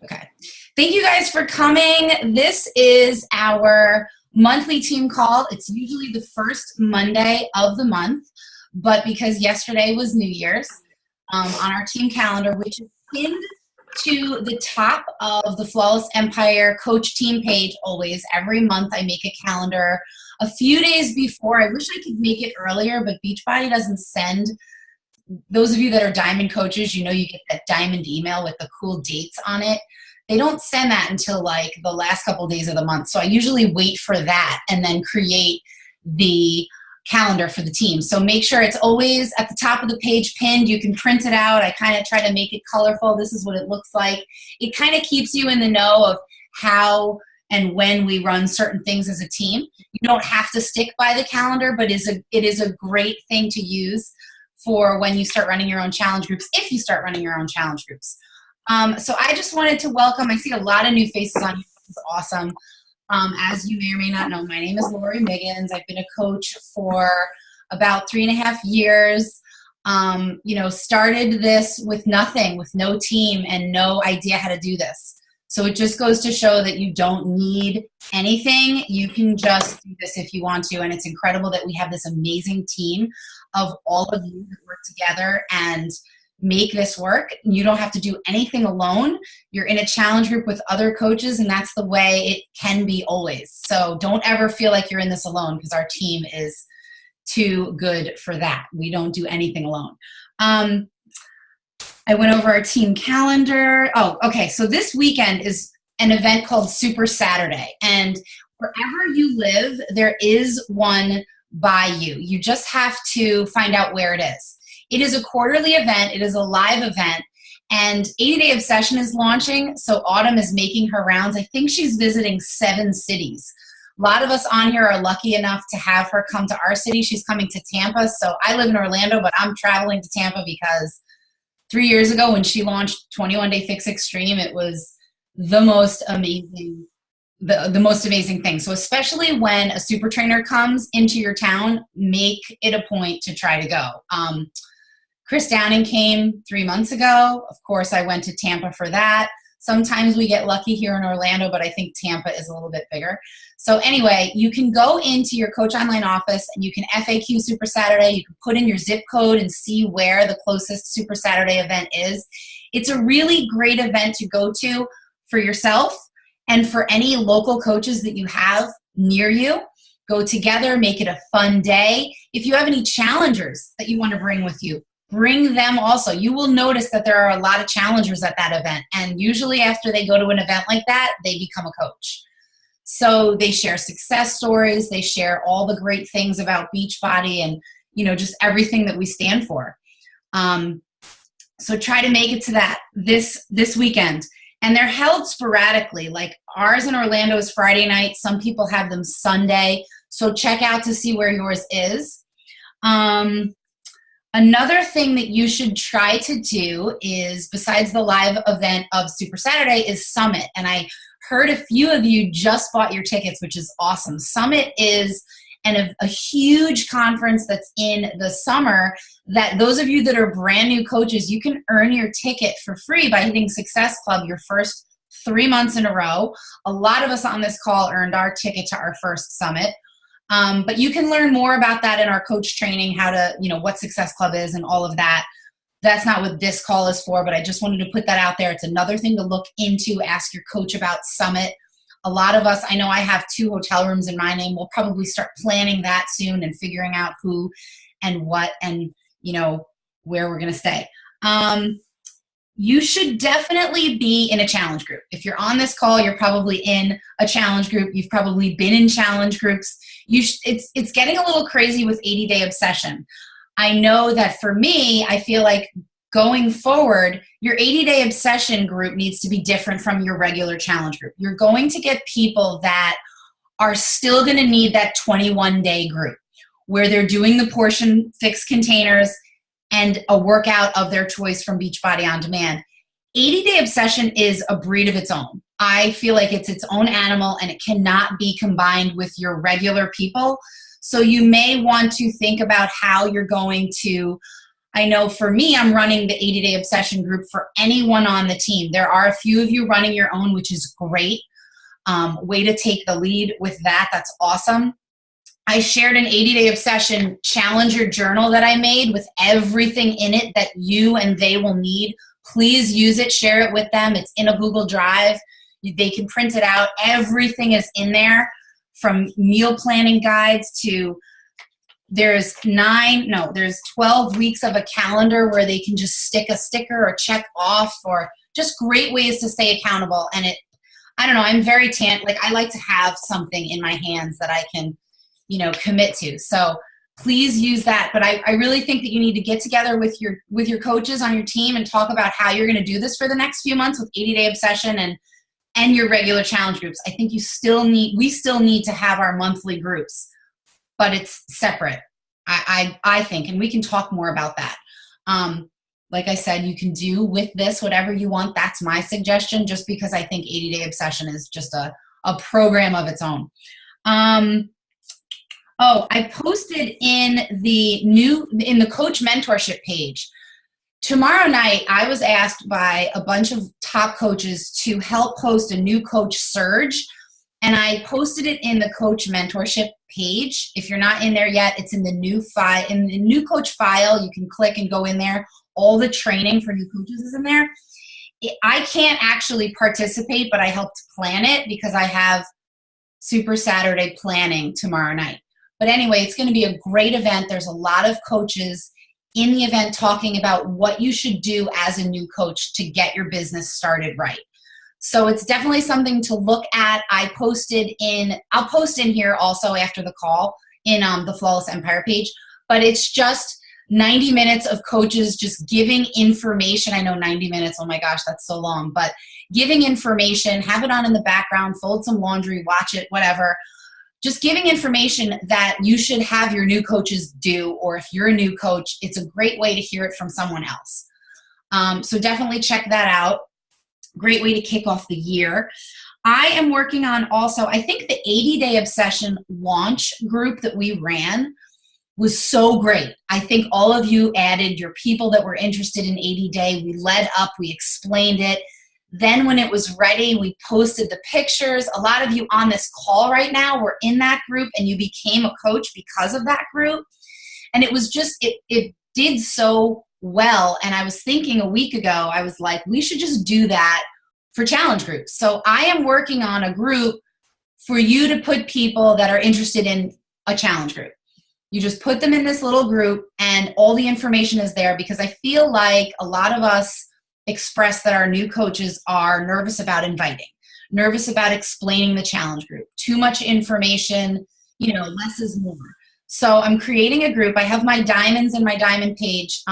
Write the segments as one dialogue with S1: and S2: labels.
S1: Okay. Thank you guys for coming. This is our monthly team call. It's usually the first Monday of the month, but because yesterday was New Year's, on our team calendar, which is pinned to the top of the Flawless Empire coach team page always. Every month I make a calendar a few days before. I wish I could make it earlier, but Beachbody doesn't send. Those of you that are diamond coaches, you know you get that diamond email with the cool dates on it. They don't send that until like the last couple of days of the month. So I usually wait for that and then create the calendar for the team. So make sure it's always at the top of the page pinned. You can print it out. I kind of try to make it colorful. This is what it looks like. It kind of keeps you in the know of how and when we run certain things as a team. You don't have to stick by the calendar, but it is a great thing to use for when you start running your own challenge groups, if you start running your own challenge groups. So I just wanted to welcome, I see a lot of new faces on here. This is awesome. As you may or may not know, my name is Lori Miggins. I've been a coach for about 3.5 years. Started this with nothing, with no team and no idea how to do this. So it just goes to show that you don't need anything. You can just do this if you want to. And it's incredible that we have this amazing team of all of you that work together and make this work. You don't have to do anything alone. You're in a challenge group with other coaches, and that's the way it can be always. So don't ever feel like you're in this alone, because our team is too good for that. We don't do anything alone. I went over our team calendar. Oh, okay. So this weekend is an event called Super Saturday. And wherever you live, there is one by you. You just have to find out where it is. It is a quarterly event. It is a live event. And 80 Day Obsession is launching. So Autumn is making her rounds. I think she's visiting 7 cities. A lot of us on here are lucky enough to have her come to our city. She's coming to Tampa. So I live in Orlando, but I'm traveling to Tampa because 3 years ago when she launched 21 Day Fix Extreme, it was the most amazing the most amazing thing. So especially when a super trainer comes into your town, make it a point to try to go. Chris Downing came 3 months ago. Of course, I went to Tampa for that. Sometimes we get lucky here in Orlando, but I think Tampa is a little bit bigger. So anyway, you can go into your Coach Online office and you can FAQ Super Saturday. You can put in your zip code and see where the closest Super Saturday event is. It's a really great event to go to for yourself and for any local coaches that you have near you. Go together, make it a fun day. If you have any challengers that you want to bring with you, bring them also. You will notice that there are a lot of challengers at that event. And usually after they go to an event like that, they become a coach. So they share success stories. They share all the great things about Beachbody and, just everything that we stand for. So try to make it to that this weekend. And they're held sporadically. Like ours in Orlando is Friday night. Some people have them Sunday. So check out to see where yours is. Another thing that you should try to do is, besides the live event of Super Saturday, is Summit. And I heard a few of you just bought your tickets, which is awesome. Summit is a huge conference that's in the summer that those of you that are brand new coaches, you can earn your ticket for free by hitting Success Club your first 3 months in a row. A lot of us on this call earned our ticket to our first summit. But you can learn more about that in our coach training, how to, what Success Club is and all of that. That's not what this call is for, but I just wanted to put that out there. It's another thing to look into. Ask your coach about Summit. A lot of us, I know I have 2 hotel rooms in my name. We'll probably start planning that soon and figuring out who and what and, where we're going to stay. You should definitely be in a challenge group. If you're on this call, you're probably in a challenge group. You've probably been in challenge groups. It's getting a little crazy with 80 Day Obsession. I know that for me, I feel like going forward, your 80 Day Obsession group needs to be different from your regular challenge group. You're going to get people that are still going to need that 21-day group where they're doing the portion fixed containers and a workout of their choice from Beachbody On Demand. 80 Day Obsession is a breed of its own. I feel like it's its own animal and it cannot be combined with your regular people. So you may want to think about how you're going to I know for me, I'm running the 80-day obsession group for anyone on the team. There are a few of you running your own, which is great. Way to take the lead with that. That's awesome. I shared an 80-day obsession challenger journal that I made with everything in it that you and they will need. Please use it, share it with them. It's in a Google Drive. They can print it out. Everything is in there, from meal planning guides to there's 12 weeks of a calendar where they can just stick a sticker or check off, or just great ways to stay accountable. And I don't know, I'm very I like to have something in my hands that I can, commit to. So please use that. But I really think that you need to get together with your coaches on your team and talk about how you're going to do this for the next few months with 80-day obsession and your regular challenge groups. I think we still need to have our monthly groups, but it's separate, I think, and we can talk more about that. Like I said, you can do with this whatever you want. That's my suggestion, just because I think 80-day obsession is just a program of its own. I posted in the coach mentorship page. Tomorrow night, I was asked by a bunch of top coaches to help host a new coach surge, and I posted it in the coach mentorship page. If you're not in there yet, it's in the new file, in the new coach file. You can click and go in there. All the training for new coaches is in there. I can't actually participate, but I helped plan it because I have Super Saturday planning tomorrow night. But anyway, it's going to be a great event. There's a lot of coaches in the event talking about what you should do as a new coach to get your business started right. So it's definitely something to look at. I'll post in here also after the call in the Flawless Empire page, but it's just 90 minutes of coaches just giving information. I know 90 minutes, oh my gosh, that's so long, but giving information, have it on in the background, fold some laundry, watch it, whatever. Just giving information that you should have your new coaches do, or if you're a new coach, it's a great way to hear it from someone else. So definitely check that out. Great way to kick off the year. I am working on also, I think the 80-day obsession launch group that we ran was so great. I think all of you added your people that were interested in 80-day. We led up, we explained it. Then when it was ready, we posted the pictures. A lot of you on this call right now were in that group, and you became a coach because of that group. And it was just, it did so well. And I was thinking a week ago, I was like, we should just do that for challenge groups. So I am working on a group for you to put people that are interested in a challenge group. You just put them in this little group, and all the information is there, because I feel like a lot of us express that our new coaches are nervous about inviting, nervous about explaining the challenge group. Too much information, less is more. So I'm creating a group. I have my diamonds in my diamond page,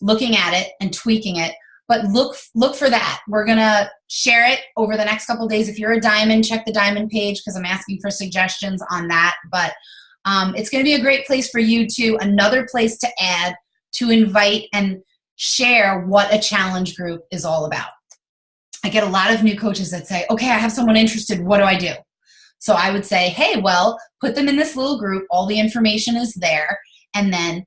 S1: looking at it and tweaking it. But look for that. We're going to share it over the next couple of days. If you're a diamond, check the diamond page, because I'm asking for suggestions on that. But it's going to be a great place for you another place to add, to invite and share what a challenge group is all about. I get a lot of new coaches that say, okay, I have someone interested. What do I do? So I would say, hey, well, put them in this little group. All the information is there. And then,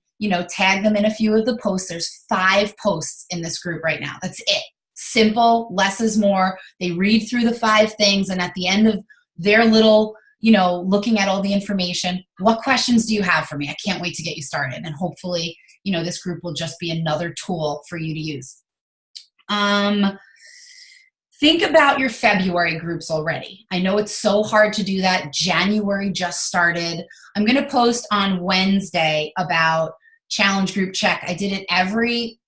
S1: tag them in a few of the posts. There's 5 posts in this group right now. That's it. Simple, less is more. They read through the 5 things, and at the end of their little, looking at all the information, what questions do you have for me? I can't wait to get you started. And hopefully, this group will just be another tool for you to use. Think about your February groups already. I know it's so hard to do that. January just started. I'm going to post on Wednesday about challenge group check. I did it every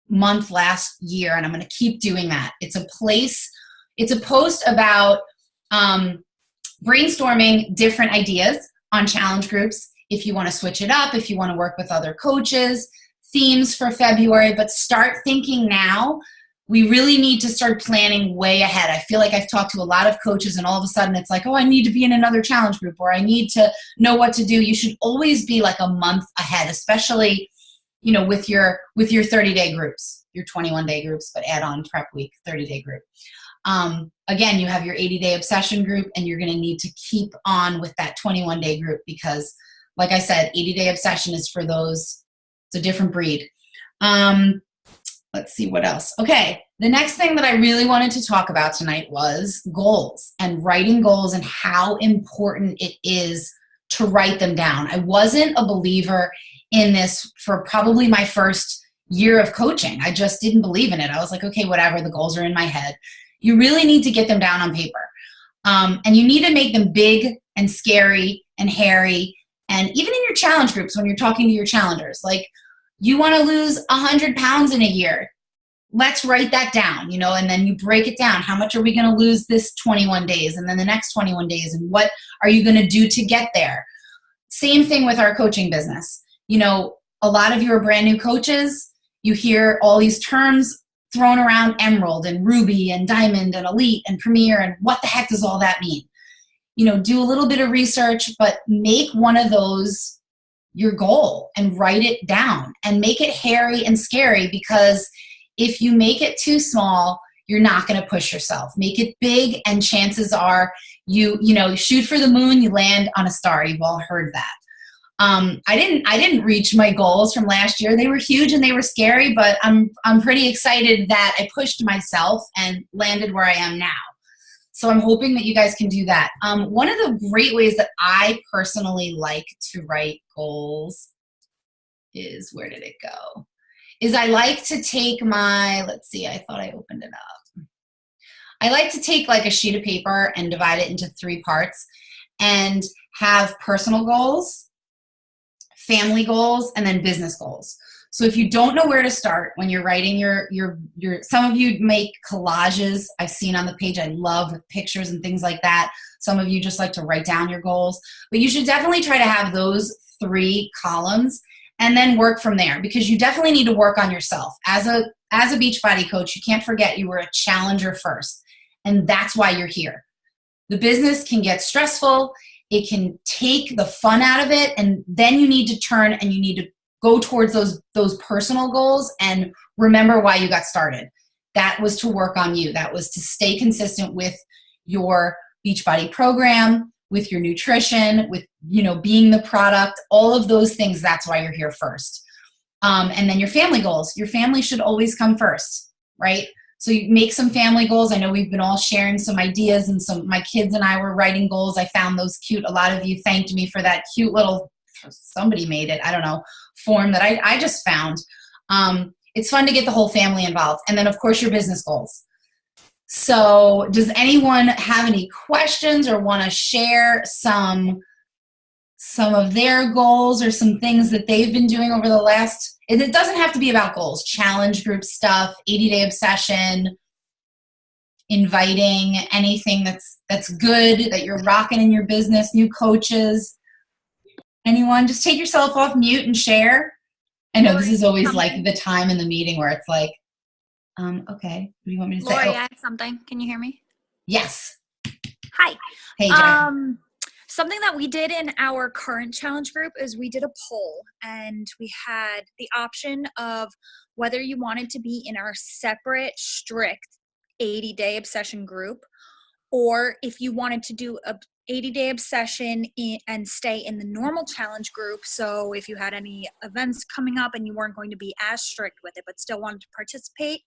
S1: month last year, and I'm going to keep doing that. It's a post about brainstorming different ideas on challenge groups. If you want to switch it up, if you want to work with other coaches, themes for February, but start thinking now. We really need to start planning way ahead. I feel like I've talked to a lot of coaches, and all of a sudden it's like, oh, I need to be in another challenge group, or I need to know what to do. You should always be like a month ahead, especially, with your 30-day groups, your 21-day groups, but add on prep week, 30-day group. Again, you have your 80-day obsession group, and you're going to need to keep on with that 21-day group, because like I said, 80-day obsession is for those, it's a different breed. Let's see what else. Okay. The next thing that I really wanted to talk about tonight was goals and writing goals and how important it is to write them down. I wasn't a believer in this for probably my first year of coaching. I just didn't believe in it. I was like, okay, whatever, the goals are in my head. You really need to get them down on paper. And you need to make them big and scary and hairy. And even in your challenge groups, when you're talking to your challengers, like, you want to lose 100 pounds in a year. Let's write that down, and then you break it down. How much are we going to lose this 21 days and then the next 21 days? And what are you going to do to get there? Same thing with our coaching business. A lot of you are brand new coaches. You hear all these terms thrown around, emerald and ruby and diamond and elite and premier. And what the heck does all that mean? Do a little bit of research, but make one of those your goal and write it down and make it hairy and scary, because if you make it too small, you're not going to push yourself. Make it big, and chances are you shoot for the moon, you land on a star. You've all heard that. I didn't reach my goals from last year. They were huge and they were scary, but I'm pretty excited that I pushed myself and landed where I am now. So I'm hoping that you guys can do that. One of the great ways that I personally like to write goals is, where did it go? Is I like to take my, let's see, I thought I opened it up. I like to take like a sheet of paper and divide it into 3 parts and have personal goals, family goals, and then business goals. So if you don't know where to start when you're writing your some of you make collages. I've seen on the page. I love pictures and things like that. Some of you just like to write down your goals, but you should definitely try to have those 3 columns and then work from there, because you definitely need to work on yourself. As a Beachbody coach, you can't forget you were a challenger first, and that's why you're here. The business can get stressful. It can take the fun out of it, and then you need to turn and you need to go towards those personal goals and remember why you got started. That was to work on you. That was to stay consistent with your Beachbody program, with your nutrition, with being the product, all of those things. That's why you're here first. And then your family goals. Your family should always come first, right? So you make some family goals. I know we've been all sharing some ideas, and my kids and I were writing goals. I found those cute. A lot of you thanked me for that cute little, somebody made it, I don't know, form that I just found. It's fun to get the whole family involved. And then, of course, your business goals. So does anyone have any questions or want to share some of their goals or some things that they've been doing over the last, and it doesn't have to be about goals, challenge group stuff, 80-day obsession, inviting, anything that's good that you're rocking in your business, new coaches. Anyone? Just take yourself off mute and share. I know this is always like the time in the meeting where it's like, okay, what do you want me to say?
S2: Lori, I have something. Can you hear me?
S1: Yes.
S2: Hi.
S1: Hey, Jen.
S2: Something that we did in our current challenge group is we did a poll, and we had the option of whether you wanted to be in our separate, strict 80-day obsession group, or if you wanted to do a 80-day obsession and stay in the normal challenge group. So if you had any events coming up and you weren't going to be as strict with it, but still wanted to participate.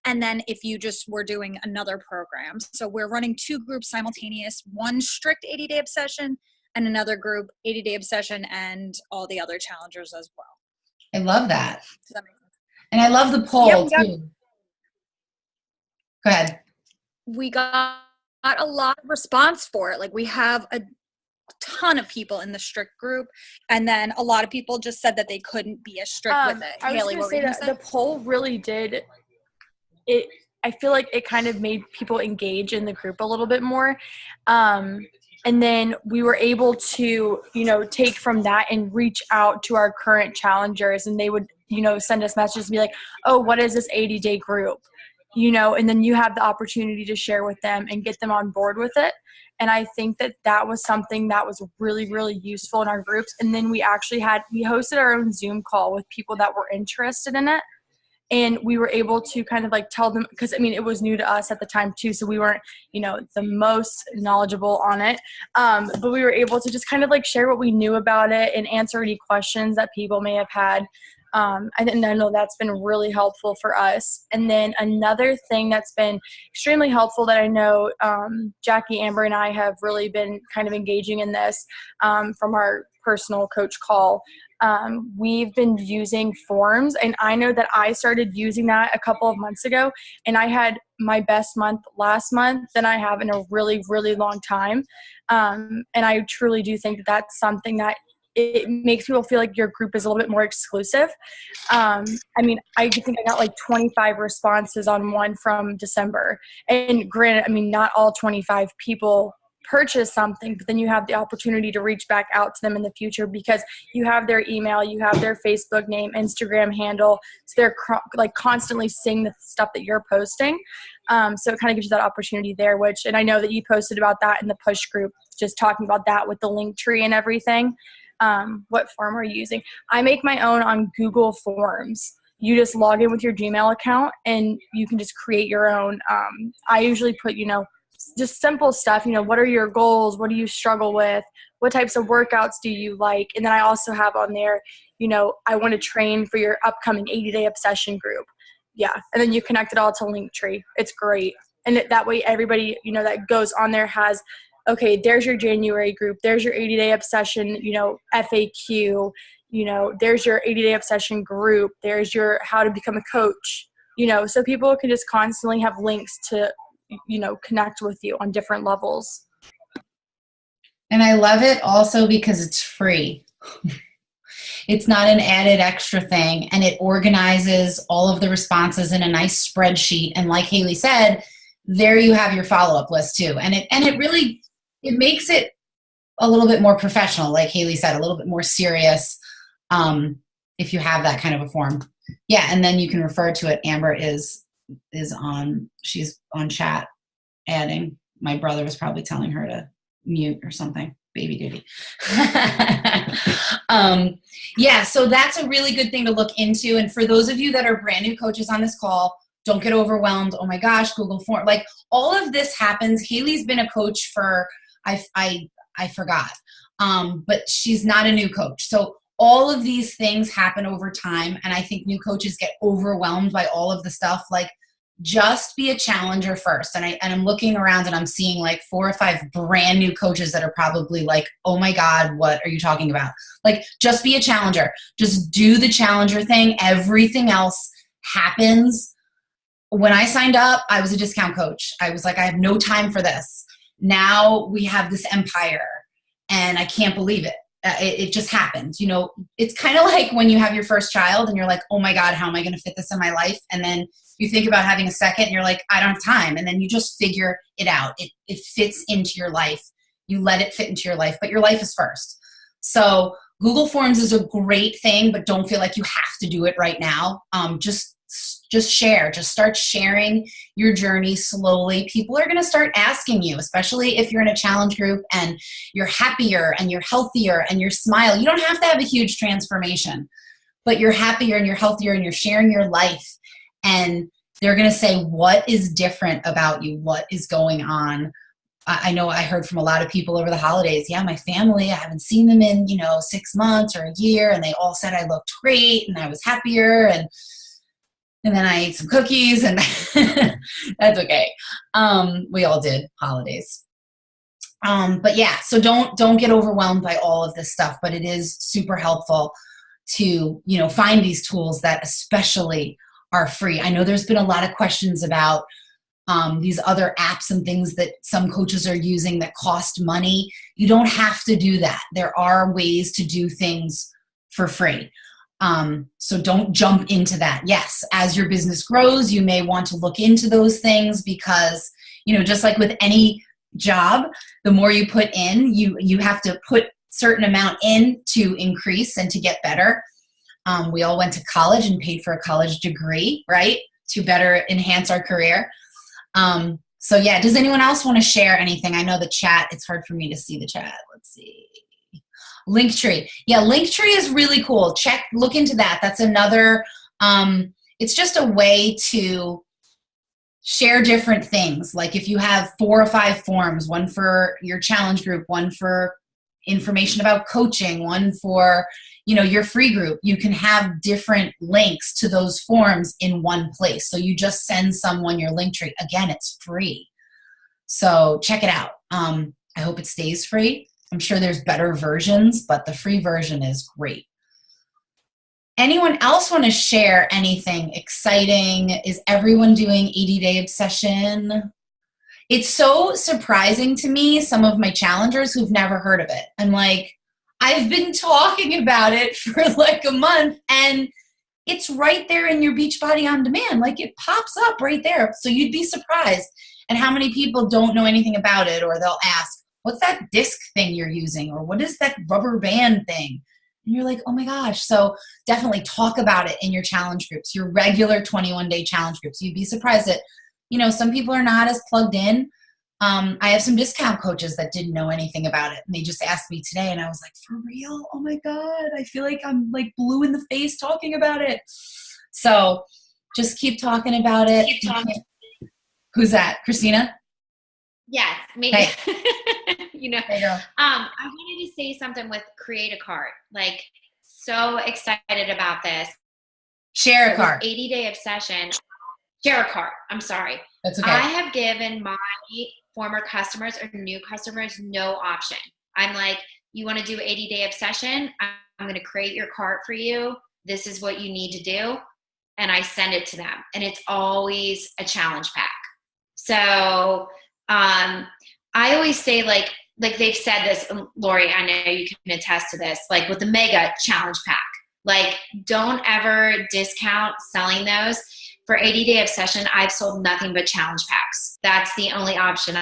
S2: And then if you just were doing another program. So we're running 2 groups simultaneous, one strict 80-day obsession and another group 80-day obsession and all the other challengers as well.
S1: I love that.
S2: Does that make sense?
S1: And I love the poll too. Go ahead.
S2: We got a lot of response for it. Like, we have a ton of people in the strict group, and then a lot of people just said that they couldn't be as strict with it.
S3: I was
S2: Haley,
S3: going
S2: what
S3: to
S2: were you
S3: say that the poll really did it. I feel like it kind of made people engage in the group a little bit more. And then we were able to, take from that and reach out to our current challengers, and they would, send us messages and be like, oh, what is this 80-day group? And then you have the opportunity to share with them and get them on board with it. And I think that was something that was really, really useful in our groups. And then we hosted our own Zoom call with people that were interested in it. And we were able to kind of like tell them, because it was new to us at the time too. So we weren't, the most knowledgeable on it. But we were able to just kind of like share what we knew about it and answer any questions that people may have had. And I know that's been really helpful for us. And then another thing that's been extremely helpful that I know Jackie, Amber, and I have really been kind of engaging in this from our personal coach call. We've been using forms, and I know that I started using that a couple of months ago, and I had my best month last month than I have in a really, really long time. And I truly do think that that's something that it makes people feel like your group is a little bit more exclusive. I mean, I think I got like 25 responses on one from December. And granted, I mean, not all 25 people purchase something, but then you have the opportunity to reach back out to them in the future because you have their email, you have their Facebook name, Instagram handle. So they're like constantly seeing the stuff that you're posting. So it kind of gives you that opportunity there, and I know that you posted about that in the push group, just talking about that with the link tree and everything. What form are you using? I make my own on Google Forms. You just log in with your Gmail account and you can just create your own. I usually put, just simple stuff, what are your goals? What do you struggle with? What types of workouts do you like? And then I also have on there, I want to train for your upcoming 80-day obsession group. Yeah. And then you connect it all to Linktree. It's great. And that way everybody, that goes on there has, okay, there's your January group. There's your 80-day obsession, FAQ. There's your 80-day obsession group. There's your how to become a coach. So people can just constantly have links to, connect with you on different levels.
S1: And I love it also because it's free. It's not an added extra thing, and it organizes all of the responses in a nice spreadsheet. And like Haley said, there you have your follow-up list too. And it really, it makes it a little bit more professional, like Haley said, a little bit more serious if you have that kind of a form. Yeah, and then you can refer to it. Amber she's on chat adding. My brother was probably telling her to mute or something. Baby duty. Yeah, so that's a really good thing to look into. And for those of you that are brand new coaches on this call, don't get overwhelmed. Oh my gosh, Google Form. Like all of this happens. Haley's been a coach for, I forgot, but she's not a new coach. So all of these things happen over time. And I think new coaches get overwhelmed by all of the stuff. Like just be a challenger first. And I'm looking around and I'm seeing like 4 or 5 brand new coaches that are probably like, oh my God, what are you talking about? Like just be a challenger. Just do the challenger thing. Everything else happens. When I signed up, I was a discount coach. I was like, I have no time for this. Now we have this empire and I can't believe it. It just happened. It's kind of like when you have your first child and you're like, oh my God, how am I going to fit this in my life? And then you think about having a second and you're like, I don't have time. And then you just figure it out. It fits into your life. You let it fit into your life, but your life is first. So Google Forms is a great thing, but don't feel like you have to do it right now. Just share. Just start sharing your journey slowly. People are going to start asking you, especially if you're in a challenge group and you're happier and you're healthier and you smile. You don't have to have a huge transformation, but you're happier and you're healthier and you're sharing your life. And they're going to say, what is different about you? What is going on? I know I heard from a lot of people over the holidays. Yeah, my family, I haven't seen them in, 6 months or a year. And they all said I looked great and I was happier. And then I ate some cookies and that's okay. We all did holidays. But yeah, so don't get overwhelmed by all of this stuff, but it is super helpful to, find these tools that especially are free. I know there's been a lot of questions about these other apps and things that some coaches are using that cost money. You don't have to do that. There are ways to do things for free. So don't jump into that. Yes, as your business grows, you may want to look into those things because, just like with any job, the more you put in, you have to put certain amount in to increase and to get better. We all went to college and paid for a college degree, right? To better enhance our career. So yeah, does anyone else want to share anything? I know the chat, it's hard for me to see the chat. Let's see. Linktree. Yeah, Linktree is really cool. Look into that. That's another, it's just a way to share different things. Like if you have 4 or 5 forms, one for your challenge group, one for information about coaching, one for, your free group. You can have different links to those forms in one place. So you just send someone your link tree. Again, it's free. So check it out. I hope it stays free. I'm sure there's better versions, but the free version is great. Anyone else want to share anything exciting? Is everyone doing 80-day obsession? It's so surprising to me, some of my challengers who've never heard of it. I'm like, I've been talking about it for like a month, and it's right there in your Beachbody On Demand. Like, it pops up right there. So you'd be surprised at how many people don't know anything about it, or they'll ask, what's that disc thing you're using? Or what is that rubber band thing? And you're like, oh my gosh. So definitely talk about it in your challenge groups, your regular 21-day challenge groups. You'd be surprised that, some people are not as plugged in. I have some discount coaches that didn't know anything about it. And they just asked me today, and I was like, for real? Oh my God. I feel like I'm like blue in the face talking about it. So just keep talking about it.
S4: Keep talking.
S1: Who's that? Christina?
S4: Yes, me.
S1: Hey.
S4: There you go. I wanted to say something with Create a Cart. Like, so excited about this.
S1: Share a cart.
S4: 80-day obsession. Share a cart. I'm sorry.
S1: That's okay.
S4: I have given my former customers or new customers no option. I'm like, you want to do 80-day obsession? I'm going to create your cart for you. This is what you need to do. And I send it to them. And it's always a challenge pack. So I always say, like they've said this, Lori, I know you can attest to this, like with the mega challenge pack, like don't ever discount selling those. For 80-day obsession, I've sold nothing but challenge packs. That's the only option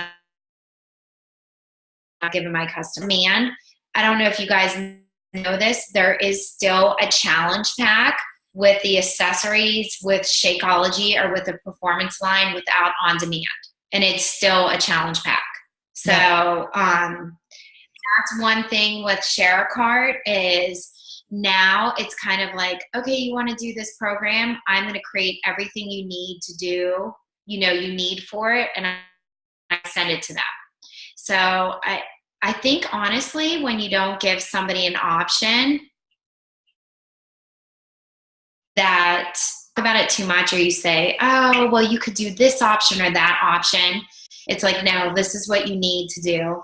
S4: I've given my customer. Man, I don't know if you guys know this, there is still a challenge pack with the accessories, with Shakeology, or with the performance line without On Demand. And it's still a challenge pack. So that's one thing with Share a Cart is now it's kind of like, okay, you want to do this program? I'm going to create everything you need to do, you need for it. And I send it to them. So I think honestly, when you don't give somebody an option that about it too much, or you say, oh, well, you could do this option or that option. It's like, no, this is what you need to do.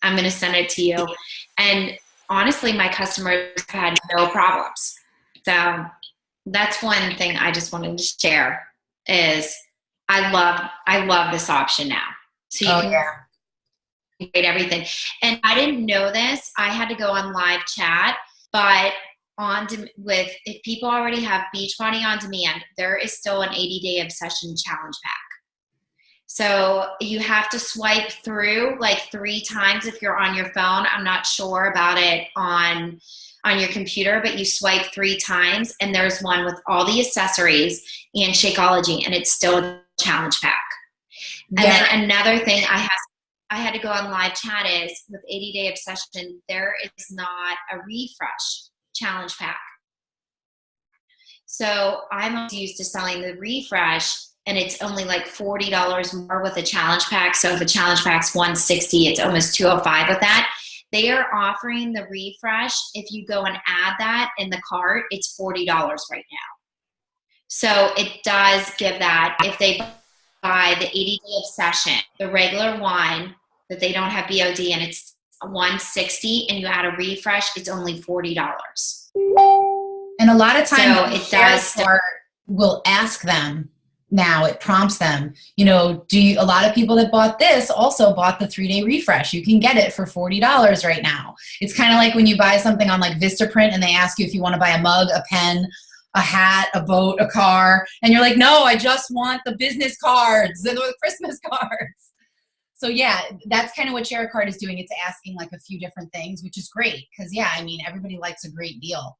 S4: I'm going to send it to you. And honestly, my customers had no problems. So that's one thing I just wanted to share is I love this option now. So you can create everything. And I didn't know this. I had to go on live chat, but if people already have Beachbody On Demand, there is still an 80-day obsession challenge pack. So you have to swipe through like 3 times if you're on your phone. I'm not sure about it on your computer, but you swipe 3 times and there's one with all the accessories and Shakeology, and it's still a challenge pack. And then another thing I had to go on live chat is with 80-day obsession, there is not a refresh challenge pack. So I'm used to selling the refresh, and it's only like $40 more with a challenge pack. So if a challenge pack's $160, it's almost $205 with that. They are offering the refresh. If you go and add that in the cart, it's $40 right now. So it does give that. If they buy the 80-day obsession, the regular one that they don't have BOD, and it's $160, and you add a refresh, it's only $40.
S1: And a lot of times,
S4: so
S1: will ask them. Now it prompts them, a lot of people that bought this also bought the 3-day refresh. You can get it for $40 right now. It's kind of like when you buy something on like Vistaprint and they ask you if you want to buy a mug, a pen, a hat, a boat, a car. And you're like, no, I just want the business cards and the Christmas cards. So yeah, that's kind of what Share a Cart is doing. It's asking like a few different things, which is great. Cause everybody likes a great deal.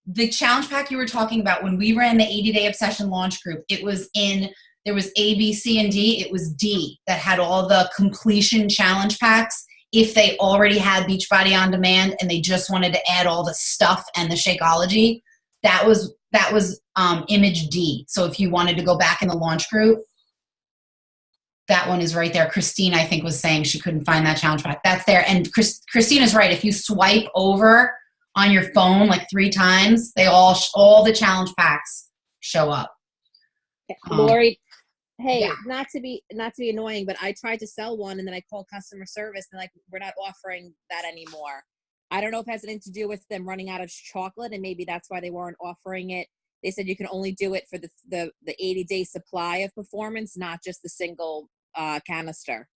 S1: The challenge pack you were talking about, when we ran the 80-day obsession launch group, there was A, B, C, and D. It was D that had all the completion challenge packs. If they already had Beachbody On Demand and they just wanted to add all the stuff and the Shakeology, that was image D. So if you wanted to go back in the launch group, that one is right there. Christine, I think, was saying she couldn't find that challenge pack. That's there. And Christine is right. If you swipe over on your phone like 3 times, they all the challenge packs show up.
S5: Lori, hey,
S1: yeah.
S5: not to be annoying, but I tried to sell one and then I called customer service and like, we're not offering that anymore. I don't know if it has anything to do with them running out of chocolate and maybe that's why they weren't offering it. They said you can only do it for the 80-day supply of performance, not just the single canister.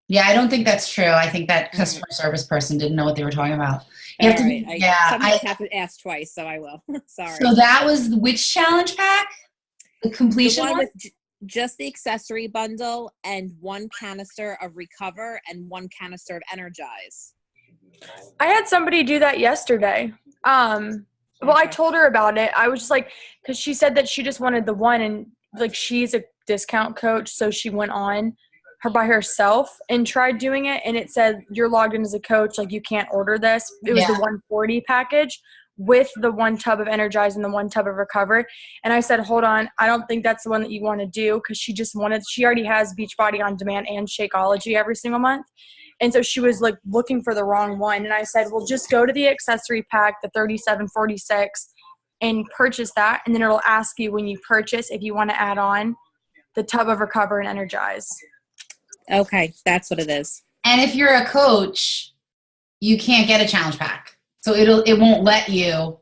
S1: Yeah, I don't think that's true. I think that customer service person didn't know what they were talking about.
S5: I have to ask twice, so I will. Sorry.
S1: So that was which challenge pack? The completion
S5: one
S1: one?
S5: with just the accessory bundle and 1 canister of Recover and 1 canister of Energize.
S3: I had somebody do that yesterday. Well, I told her about it. I was just like, because she said that she just wanted the one, and like she's a discount coach, so she went on her by herself and tried doing it, and it said you're logged in as a coach, like you can't order this. It was the 140 package with the 1 tub of Energize and the 1 tub of Recover. And I said, hold on, I don't think that's the one that you want to do, because she already has Beachbody On Demand and Shakeology every single month. And so she was like looking for the wrong one. And I said, well, just go to the accessory pack, the 3746, and purchase that. And then it'll ask you when you purchase if you want to add on the tub of Recover and Energize.
S5: Okay, that's what it is.
S1: And if you're a coach, you can't get a challenge pack. So it won't let you.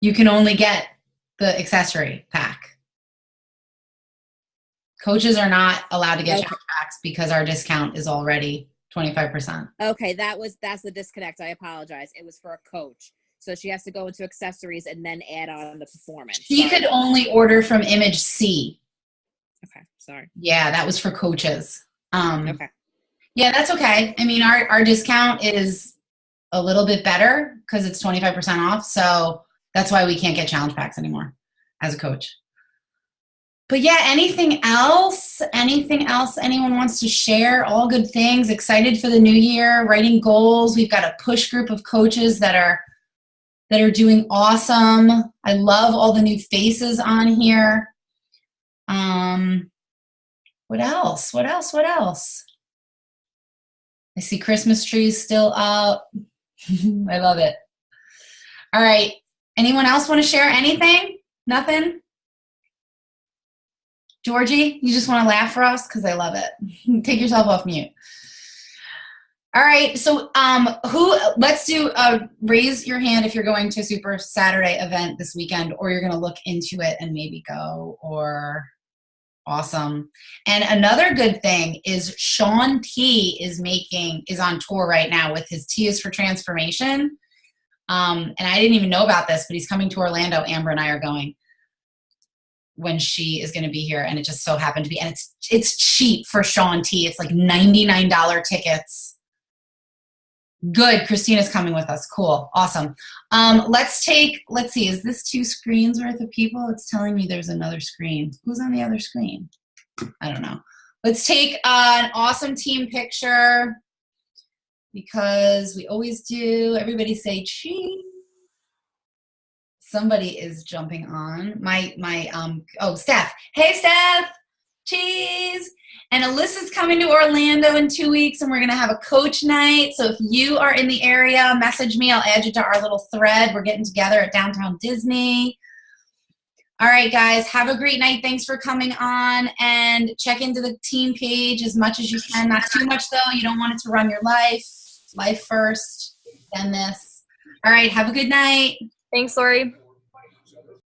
S1: You can only get the accessory pack. Coaches are not allowed to get challenge packs because our discount is already 25%.
S5: Okay, that's the disconnect. I apologize. It was for a coach. So she has to go into accessories and then add on the performance.
S1: She could only order from Image C.
S5: Okay, sorry.
S1: Yeah, that was for coaches.
S5: Okay.
S1: Yeah, that's okay. I mean, our discount is a little bit better because it's 25% off. So that's why we can't get challenge packs anymore as a coach. But yeah, anything else? Anything else anyone wants to share? All good things. Excited for the new year, writing goals. We've got a push group of coaches that are doing awesome. I love all the new faces on here. What else? What else? I see Christmas trees still up. I love it. All right. Anyone else want to share anything? Nothing? Georgie, you just want to laugh for us? Because I love it. Take yourself off mute. All right. So let's do raise your hand if you're going to a Super Saturday event this weekend, or you're going to look into it and maybe go, or awesome. And another good thing is Shaun T is on tour right now with his T is for Transformation. And I didn't even know about this, but he's coming to Orlando. Amber and I are going when she is going to be here, and it just so happened to be, and it's cheap for Shaun T. It's like $99 tickets. Good. Christina's coming with us. Cool. Awesome. Let's see. Is this 2 screens worth of people? It's telling me there's another screen. Who's on the other screen? I don't know. Let's take an awesome team picture because we always do. Everybody say cheese. Somebody is jumping on. Steph. Hey, Steph. Cheese. And Alyssa's coming to Orlando in 2 weeks, and we're going to have a coach night. So if you are in the area, message me. I'll add you to our little thread. We're getting together at Downtown Disney. All right, guys. Have a great night. Thanks for coming on. And check into the team page as much as you can. Not too much, though. You don't want it to run your life. Life first, then this. All right. Have a good night.
S3: Thanks, Lori.